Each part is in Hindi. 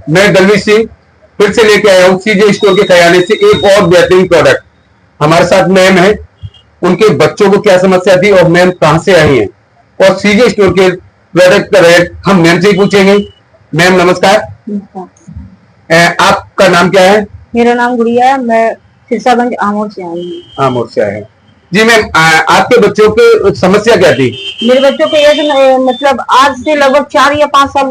मैं दलवीर सिंह फिर से लेके आया हूँ सीजे स्टोर के खजाने से एक और बेहतरीन प्रोडक्ट। हमारे साथ मैम है, उनके बच्चों को क्या समस्या थी और मैम कहां से आई हैं, और सीजे स्टोर के प्रोडक्ट का रेट हम मैम से ही पूछेंगे। मैम नमस्कार। आपका नाम क्या है? मेरा नाम गुड़िया है, मैं सिरसागंज आमोर से आई हूँ। आमोर से आए हैं जी। मैम आपके बच्चों की समस्या क्या थी? मेरे बच्चों को ये मतलब आज से लगभग 4 या 5 साल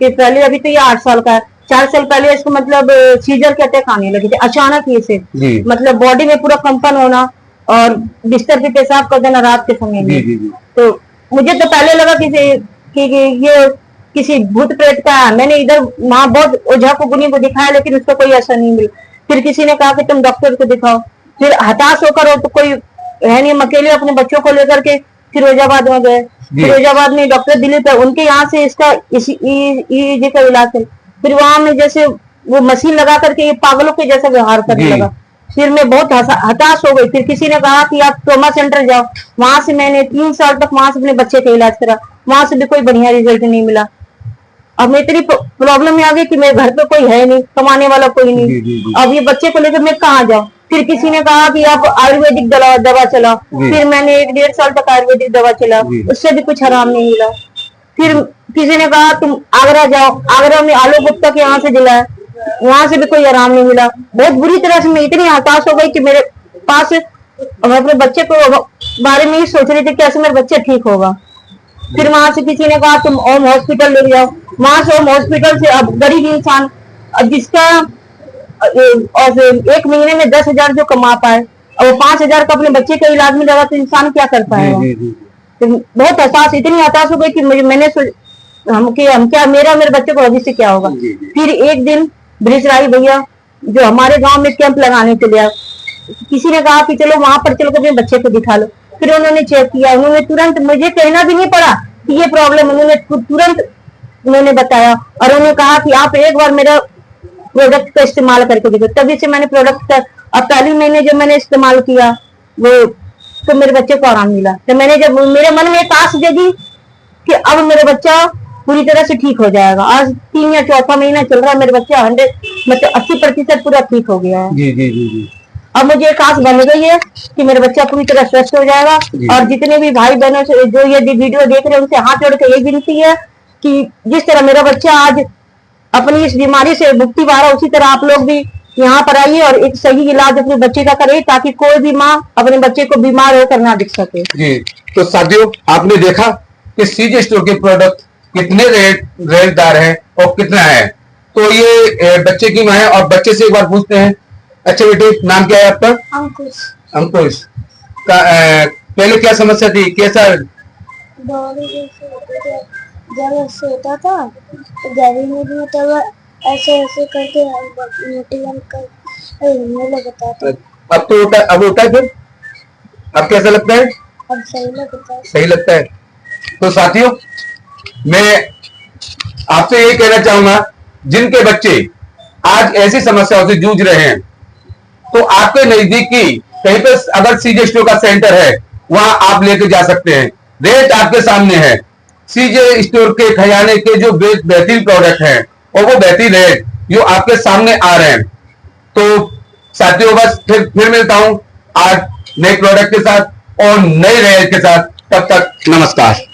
के पहले, अभी तो ये 8 साल का है, 4 साल पहले इसको मतलब सीजर के अटैक आने लगे थे अचानक ही से। मतलब बॉडी में पूरा कंपन होना और बिस्तर पे पेशाब कर देना रात के समय में। तो मुझे तो पहले लगा कि ये किसी भूत प्रेत का है। मैंने इधर वहां बहुत ओझा को गुनी को दिखाया, लेकिन उसका कोई असर नहीं मिला। फिर किसी ने कहा कि तुम डॉक्टर को दिखाओ। फिर हताश होकर और तो कोई है नहीं, अकेले अपने बच्चों को लेकर के फिरोजाबाद में गए। फिरोजाबाद में डॉक्टर दिलीप है, उनके यहाँ से इसका ईईजी का इलाज है। फिर वहां में जैसे वो मशीन लगा करके ये पागलों के जैसा व्यवहार करने लगा। फिर मैं बहुत हताश हो गई। फिर किसी ने कहा कि आप ट्रोमा सेंटर जाओ। वहां से मैंने 3 साल तक वहां से अपने बच्चे का इलाज करा, वहां से भी कोई बढ़िया रिजल्ट नहीं मिला। अब मैं इतनी प्रॉब्लम में आ गई कि मेरे घर पे कोई है नहीं, कमाने वाला कोई नहीं। अब ये बच्चे को लेकर मैं कहाँ जाऊँ? फिर किसी ने कहा कि आप आयुर्वेदिक दवा चलाओ। फिर मैंने 1-1.5 साल तक आयुर्वेदिक दवा चला, उससे भी कुछ आराम नहीं मिला। फिर किसी ने कहा तुम आगरा जाओ। आगरा में आलोक गुप्ता के यहाँ से दिलाया, वहां से भी कोई आराम नहीं मिला। बहुत बुरी तरह से मैं इतनी हताश हो गई कि मेरे पास मैं अपने बच्चे को बारे में ही सोच रही थी कैसे मेरा बच्चा ठीक होगा। फिर वहां से किसी ने कहा तुम ओम हॉस्पिटल ले जाओ। वहां से ओम हॉस्पिटल से अब गरीब इंसान जिसका 1 महीने में 10,000 जो कमा पाए और वो 5,000 का अपने बच्चे के इलाज में लगा, तो इंसान क्या कर पाएगा? तो बहुत हताश, इतनी हताश हो गई कि मैंने हम क्या मेरे बच्चे को भविष्य क्या होगा। फिर एक दिन ब्रिजराही भैया जो हमारे गांव में कैंप लगाने के लिए, किसी ने कहा कि चलो वहां पर चलो अपने बच्चे को दिखा लो। फिर उन्होंने चेक किया, उन्होंने तुरंत, मुझे कहना भी नहीं पड़ा कि ये प्रॉब्लम, उन्होंने तुरंत उन्होंने बताया और उन्होंने कहा कि आप एक बार मेरा प्रोडक्ट का इस्तेमाल करके देखो। तभी से मैंने प्रोडक्ट का अब पहले महीने जब मैंने इस्तेमाल किया वो तो मेरे बच्चे को आराम मिला। तो मैंने जब मेरे मन में एक आस जगी कि अब मेरा बच्चा पूरी तरह से ठीक हो जाएगा। आज 3 या 4था महीना चल रहा है, मेरे बच्चा 80% पूरा ठीक हो गया है। जी। अब मुझे एक आस बन गई है कि मेरा बच्चा पूरी तरह स्वस्थ हो जाएगा। और जितने भी भाई बहनों से जो ये वीडियो देख रहे हैं उनसे हाथ जोड़ के ये विनती है कि जिस तरह मेरा बच्चा आज अपनी इस बीमारी से मुक्ति पा रहा है, उसी तरह आप लोग भी यहाँ पर आइए और एक सही इलाज अपने बच्चे का करें, ताकि कोई भी माँ अपने बच्चे को बीमार होकर ना दिख सके। जी तो साथियों, आपने देखा कि सीजे स्टोर के प्रोडक्ट कितने रेटदार है और कितना है। तो ये बच्चे की माँ है और बच्चे से एक बार पूछते हैं। अच्छा बेटे, नाम क्या है आपका? अंकुश का पहले क्या समस्या थी, कैसा? जब ऐसे होता था तो गैरी में भी मतलब ऐसे करके हिलने लगता था। अब तो होता है, अब होता है फिर? अब कैसा लगता है? अब सही लगता है। सही लगता है। तो साथियों, मैं आपसे ये कहना चाहूंगा, जिनके बच्चे आज ऐसी समस्याओं से जूझ रहे हैं, तो आपके नजदीकी कहीं पर अगर सीजे स्टोर का सेंटर है, वहां आप लेके जा सकते हैं। रेट आपके सामने है। सीजे स्टोर के खजाने के जो बेहतरीन प्रोडक्ट हैं और वो बेहतरीन रेट जो आपके सामने आ रहे हैं। तो साथियों, बस फिर मिलता हूं आज नए प्रोडक्ट के साथ और नए रेट के साथ। तब तक नमस्कार।